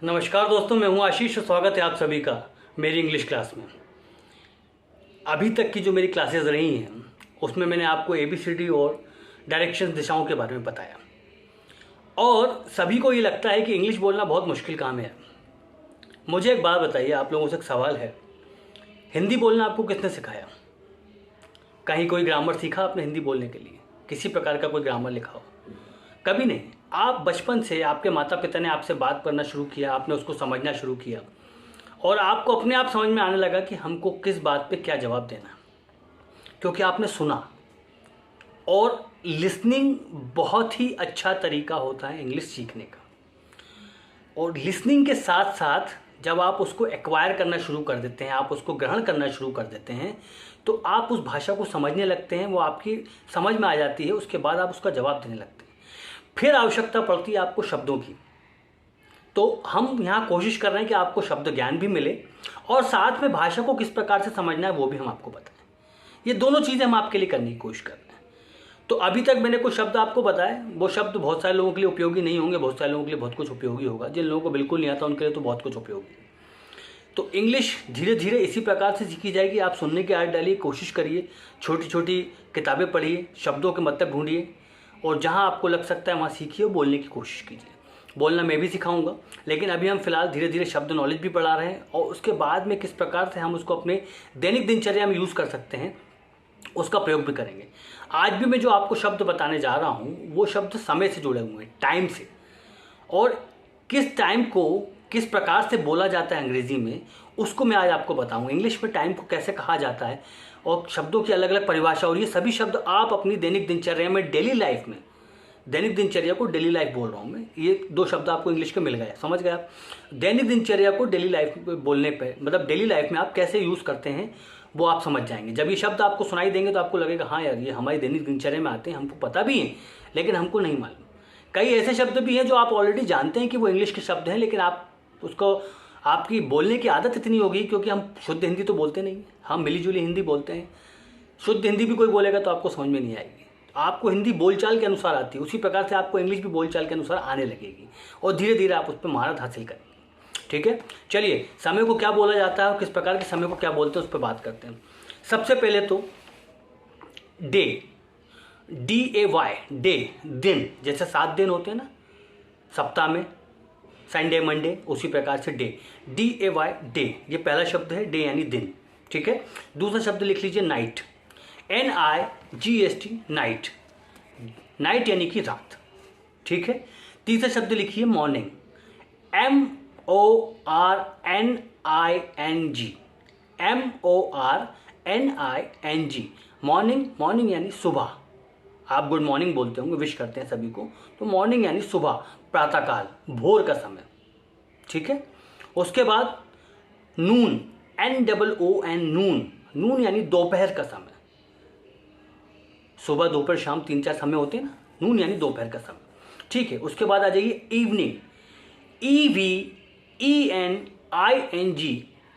नमस्कार दोस्तों, मैं हूं आशीष और स्वागत है आप सभी का मेरी इंग्लिश क्लास में। अभी तक की जो मेरी क्लासेस रही हैं उसमें मैंने आपको ABCD और डायरेक्शंस दिशाओं के बारे में बताया और सभी को ये लगता है कि इंग्लिश बोलना बहुत मुश्किल काम है। मुझे एक बात बताइए, आप लोगों से एक सवाल है, हिंदी बोलना आपको किसने सिखाया? कहीं कोई ग्रामर सीखा आपने हिंदी बोलने के लिए? किसी प्रकार का कोई ग्रामर लिखा हो? कभी नहीं। आप बचपन से आपके माता पिता ने आपसे बात करना शुरू किया, आपने उसको समझना शुरू किया और आपको अपने आप समझ में आने लगा कि हमको किस बात पे क्या जवाब देना, क्योंकि आपने सुना। और लिसनिंग बहुत ही अच्छा तरीका होता है इंग्लिश सीखने का। और लिसनिंग के साथ साथ जब आप उसको एक्वायर करना शुरू कर देते हैं, आप उसको ग्रहण करना शुरू कर देते हैं, तो आप उस भाषा को समझने लगते हैं, वो आपकी समझ में आ जाती है। उसके बाद आप उसका जवाब देने लगते हैं। फिर आवश्यकता पड़ती है आपको शब्दों की। तो हम यहाँ कोशिश कर रहे हैं कि आपको शब्द ज्ञान भी मिले और साथ में भाषा को किस प्रकार से समझना है वो भी हम आपको बताएं। ये दोनों चीज़ें हम आपके लिए करने की कोशिश कर रहे हैं। तो अभी तक मैंने कुछ शब्द आपको बताए, वो शब्द बहुत सारे लोगों के लिए उपयोगी नहीं होंगे, बहुत सारे लोगों के लिए बहुत कुछ उपयोगी होगा। जिन लोगों को बिल्कुल नहीं आता उनके लिए तो बहुत कुछ उपयोगी है। तो इंग्लिश धीरे धीरे इसी प्रकार से सीखी जाएगी। आप सुनने की आदत डालिए, कोशिश करिए, छोटी छोटी किताबें पढ़िए, शब्दों के मतलब ढूंढिए और जहाँ आपको लग सकता है वहाँ सीखिए और बोलने की कोशिश कीजिए। बोलना मैं भी सिखाऊंगा, लेकिन अभी हम फिलहाल धीरे धीरे शब्द नॉलेज भी पढ़ा रहे हैं और उसके बाद में किस प्रकार से हम उसको अपने दैनिक दिनचर्या में यूज़ कर सकते हैं उसका प्रयोग भी करेंगे। आज भी मैं जो आपको शब्द बताने जा रहा हूँ वो शब्द समय से जुड़े हुए हैं, टाइम से, और किस टाइम को किस प्रकार से बोला जाता है अंग्रेज़ी में उसको मैं आज आपको बताऊंगा। इंग्लिश में टाइम को कैसे कहा जाता है और शब्दों की अलग अलग परिभाषा, और ये सभी शब्द आप अपनी दैनिक दिनचर्या में, डेली लाइफ में, दैनिक दिनचर्या को डेली लाइफ बोल रहा हूँ मैं, ये दो शब्द आपको इंग्लिश के मिल गए, समझ गए आप। दैनिक दिनचर्या को डेली लाइफ बोलने पे, मतलब डेली लाइफ में आप कैसे यूज़ करते हैं वो आप समझ जाएंगे। जब ये शब्द आपको सुनाई देंगे तो आपको लगेगा हाँ यार ये हमारी दैनिक दिनचर्या में आते हैं, हमको पता भी है लेकिन हमको नहीं मालूम। कई ऐसे शब्द भी हैं जो आप ऑलरेडी जानते हैं कि वो इंग्लिश के शब्द हैं, लेकिन आप उसको, आपकी बोलने की आदत इतनी होगी, क्योंकि हम शुद्ध हिंदी तो बोलते नहीं, हम मिली जुली हिंदी बोलते हैं। शुद्ध हिंदी भी कोई बोलेगा तो आपको समझ में नहीं आएगी। आपको हिंदी बोलचाल के अनुसार आती है, उसी प्रकार से आपको इंग्लिश भी बोलचाल के अनुसार आने लगेगी और धीरे धीरे आप उस पर महारत हासिल करेंगे। ठीक है, चलिए समय को क्या बोला जाता है और किस प्रकार के समय को क्या बोलते हैं उस पर बात करते हैं। सबसे पहले तो डे, DAY, डे, दिन। जैसे 7 दिन होते हैं ना सप्ताह में, संडे मंडे, उसी प्रकार से डे, DAY, डे। ये पहला शब्द है, डे यानी दिन। ठीक है, दूसरा शब्द लिख लीजिए नाइट, NIGHT, नाइट, नाइट यानी कि रात। ठीक है, तीसरा शब्द लिखिए मॉर्निंग, MORNING, मॉर्निंग। मॉर्निंग यानी सुबह। आप गुड मॉर्निंग बोलते होंगे, विश करते हैं सभी को, तो मॉर्निंग यानी सुबह, प्रातःकाल, भोर का समय। ठीक है, उसके बाद नून, NOON, नून, नून यानी दोपहर का समय। सुबह दोपहर शाम 3-4 समय होते हैं ना, नून यानी दोपहर का समय। ठीक है, उसके बाद आ जाइए evening, EVENING,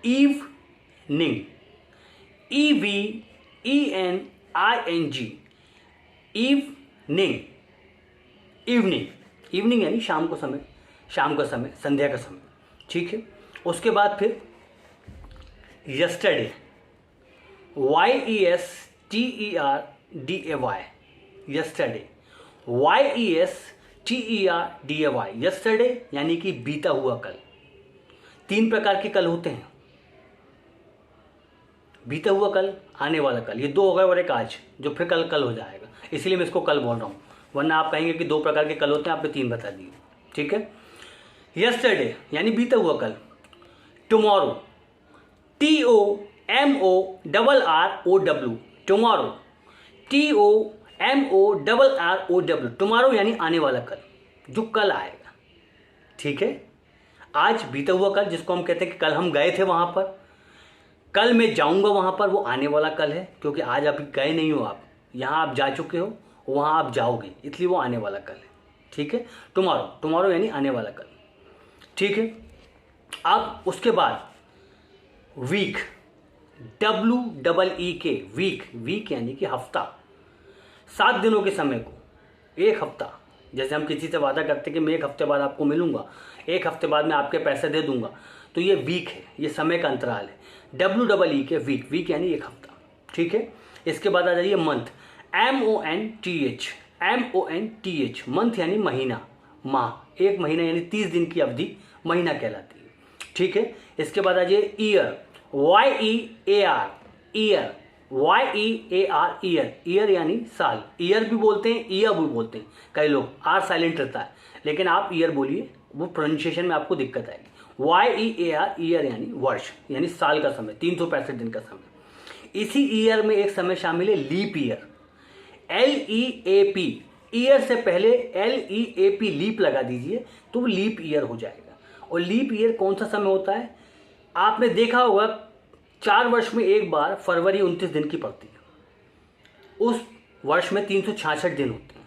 evening, EVENING, evening, evening, evening यानी शाम को समय, शाम का समय, संध्या का समय। ठीक है, उसके बाद फिर yesterday, YESTERDAY, yesterday, YESTERDAY, yesterday यानी कि बीता हुआ कल। 3 प्रकार के कल होते हैं, बीता हुआ कल, आने वाला कल, ये 2 हो गए, और एक आज जो फिर कल हो जाएगा, इसलिए मैं इसको कल बोल रहा हूँ, वरना आप कहेंगे कि 2 प्रकार के कल होते हैं, आपने 3 बता दिए। ठीक है, यस्टरडे यानी बीता हुआ कल, tomorrow, TOMORROW, tomorrow, TOMORROW, tomorrow यानी आने वाला कल, जो कल आएगा। ठीक है, आज बीता हुआ कल जिसको हम कहते हैं कि कल हम गए थे वहाँ पर, कल मैं जाऊँगा वहाँ पर, वो आने वाला कल है, क्योंकि आज अभी गए नहीं हो आप, यहाँ आप जा चुके हो, वहाँ आप जाओगे, इसलिए वो आने वाला कल है। ठीक है, टुमारो, टुमारो यानी आने वाला कल। ठीक है, अब उसके बाद वीक, WEEK, वीक, वीक यानी कि हफ्ता। 7 दिनों के समय को एक हफ्ता, जैसे हम किसी से वादा करते हैं कि मैं 1 हफ्ते बाद आपको मिलूंगा, 1 हफ्ते बाद मैं आपके पैसे दे दूंगा, तो ये वीक है, ये समय का अंतराल है। WEE के वीक, वीक यानी 1 हफ्ता, ठीक है। इसके बाद आ जाइए मंथ, MONTH, मंथ यानी महीना, माह, 1 महीना यानी 30 दिन की अवधि महीना कहलाती है, ठीक है। इसके बाद आ जाइए ईयर, YEAR, ईयर, ईयर यानी साल, ईयर भी बोलते हैं, ईयर भी बोलते हैं, कई लोग आर साइलेंट रहता है, लेकिन आप ईयर बोलिए, वो प्रोनाउंसिएशन में आपको दिक्कत आएगी। YEAR, ईयर यानी वर्ष, यानी साल का समय, 365 दिन का समय। इसी ईयर में एक समय शामिल है लीप ईयर, LEAP, ईयर से पहले LEAP, लीप लगा दीजिए तो वो लीप ईयर हो जाएगा। और लीप ईयर कौन सा समय होता है, आपने देखा होगा 4 वर्ष में एक बार फरवरी 29 दिन की पड़ती है, उस वर्ष में 366 दिन होते हैं,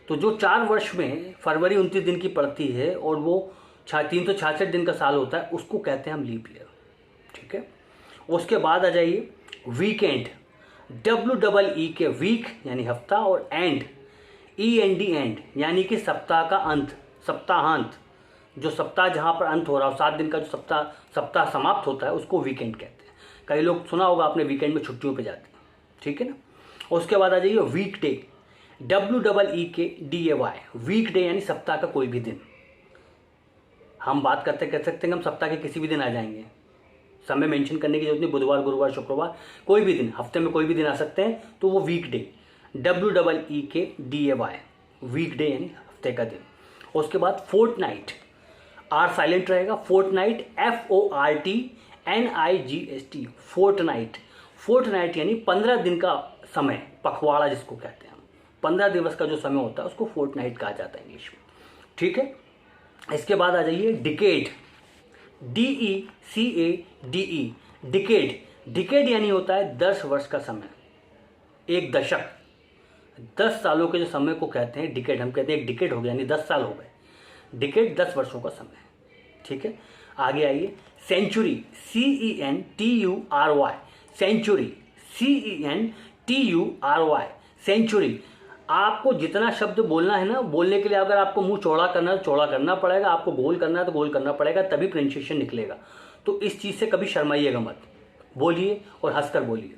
तो जो 4 वर्ष में फरवरी 29 दिन की पड़ती है और वो 366 दिन का साल होता है, उसको कहते हैं हम लीप ईयर, ठीक है। उसके बाद आ जाइए वीकेंड, WEE के वीक यानी हफ्ता, और एंड, END, एंड यानी कि सप्ताह का अंत, सप्ताहांत, जो सप्ताह जहाँ पर अंत हो रहा हो, 7 दिन का जो सप्ताह समाप्त होता है, उसको वीकेंड कहते हैं। कई लोग सुना होगा आपने, वीकेंड में छुट्टियों पे जाते हैं, ठीक है ना। उसके बाद आ जाइए weekday, WEEKDAY, weekday यानी सप्ताह का कोई भी दिन। हम बात करते कह सकते हैं कि हम सप्ताह के किसी भी दिन आ जाएंगे, समय मेंशन करने की जरूरत नहीं, बुधवार, गुरुवार, शुक्रवार, कोई भी दिन, हफ्ते में कोई भी दिन आ सकते हैं, तो वो weekday, WEEKDAY, weekday यानी हफ्ते का दिन। उसके बाद फोर्टनाइट, आर साइलेंट रहेगा, फोर्टनाइट, FORTNIGST, फोर्टनाइट, फोर्टनाइट यानी 15 दिन का समय, पखवाड़ा जिसको कहते हैं हम, 15 दिवस का जो समय होता है उसको फोर्टनाइट कहा जाता है इंग्लिश में, ठीक है। इसके बाद आ जाइए डिकेड, DECADE, डिकेड, डिकेड यानी होता है 10 वर्ष का समय, एक दशक, 10 सालों के जो समय को कहते हैं डिकेड, हम कहते हैं एक डिकेड हो गया यानी 10 साल हो गए, डिकेड 10 वर्षों का समय, ठीक है। आगे आइए century, CENTURY, century, CENTURY, century. आपको जितना शब्द बोलना है ना, बोलने के लिए अगर आपको मुंह चौड़ा करना है तो चौड़ा करना पड़ेगा, आपको गोल करना है तो गोल करना पड़ेगा, तभी प्रोनाउंसिएशन निकलेगा। तो इस चीज़ से कभी शर्माइएगा मत, बोलिए और हंसकर बोलिए।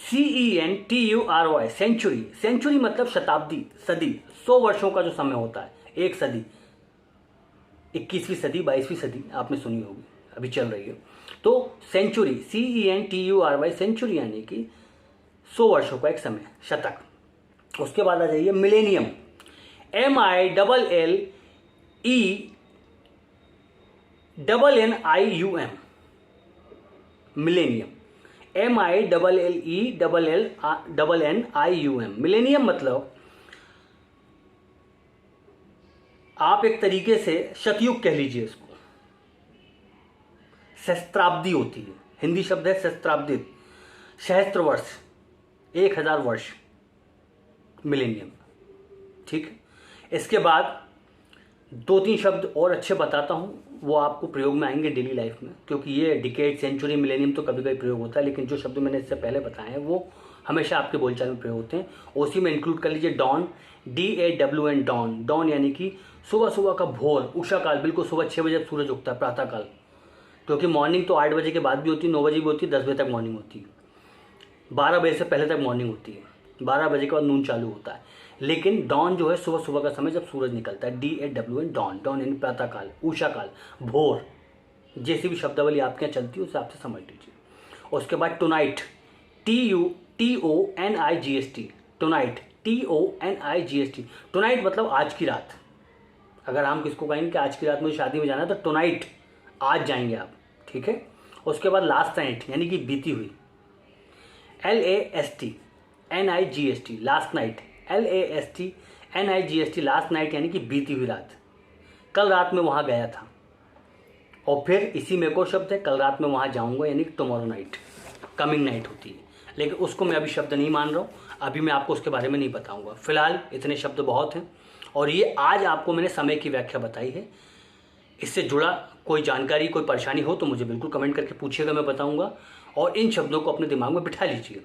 CENTURY, सेंचुरी, सेंचुरी मतलब शताब्दी, सदी, 100 वर्षों का जो समय होता है, एक सदी, 21वीं सदी, 22वीं सदी आपने सुनी होगी, अभी चल रही है। तो सेंचुरी, CENTURY, सेंचुरी यानी कि 100 वर्षों का एक समय, शतक। उसके बाद आ जाइए millennium, MILLENNIUM, millennium, MILLENNIUM, millennium मतलब आप एक तरीके से शतयुग कह लीजिए इसको, सहस्त्राब्दी होती है, हिंदी शब्द है सहस्त्राब्दी, सहस्त्र वर्ष, 1000 वर्ष, मिलेनियम, ठीक है। इसके बाद 2-3 शब्द और अच्छे बताता हूँ, वो आपको प्रयोग में आएंगे डेली लाइफ में, क्योंकि ये डिकेड, सेंचुरी, मिलेनियम तो कभी कभी प्रयोग होता है, लेकिन जो शब्द मैंने इससे पहले बताए हैं वो हमेशा आपके बोलचाल में प्रयोग होते हैं। उसी में इंक्लूड कर लीजिए डॉन, DAWN, डॉन, डॉन यानी कि सुबह सुबह का भोर, उषा काल, बिल्कुल सुबह 6 बजे सूरज उगता है, प्रातः काल, क्योंकि मॉर्निंग तो 8 बजे के बाद भी होती है, 9 बजे भी होती है, 10 बजे तक मॉर्निंग होती है, 12 बजे से पहले तक मॉर्निंग होती है, 12 बजे के बाद नून चालू होता है, लेकिन डॉन जो है सुबह सुबह का समय जब सूरज निकलता है, DAWN, डॉन, डॉन यानी प्रातः काल, उषा काल, भोर, जैसी भी शब्दावली आपके यहाँ चलती है उसे आपसे समझ लीजिए। उसके बाद tonight, TONIGST, tonight, TONIGST, tonight मतलब आज की रात। अगर हम किसको कहेंगे कि आज की रात मुझे शादी में जाना है तो टुनाइट, आज जाएंगे आप, ठीक है। उसके बाद लास्ट नाइट यानी कि बीती हुई, LASTNIGST, last night, LASTNIGST, last night यानी कि बीती हुई रात, कल रात में वहाँ गया था। और फिर इसी में एक और शब्द है, कल रात में वहाँ जाऊँगा, यानी टुमारो नाइट, कमिंग नाइट होती है, लेकिन उसको मैं अभी शब्द नहीं मान रहा हूँ, अभी मैं आपको उसके बारे में नहीं बताऊँगा। फिलहाल इतने शब्द बहुत हैं, और ये आज आपको मैंने समय की व्याख्या बताई है। इससे जुड़ा कोई जानकारी, कोई परेशानी हो तो मुझे बिल्कुल कमेंट करके पूछिएगा, मैं बताऊँगा। और इन शब्दों को अपने दिमाग में बिठा लीजिए।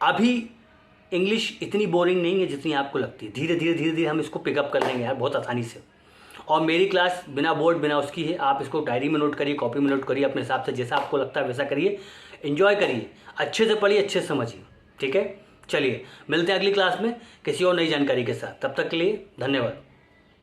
अभी इंग्लिश इतनी बोरिंग नहीं है जितनी आपको लगती है, धीरे धीरे हम इसको पिकअप कर लेंगे यार बहुत आसानी से। और मेरी क्लास बिना बोर्ड बिना उसकी है। आप इसको डायरी में नोट करिए, कॉपी में नोट करिए, अपने हिसाब से जैसा आपको लगता है वैसा करिए, एंजॉय करिए, अच्छे से पढ़िए, अच्छे से समझिए। ठीक है, चलिए मिलते हैं अगली क्लास में किसी और नई जानकारी के साथ। तब तक के लिए धन्यवाद।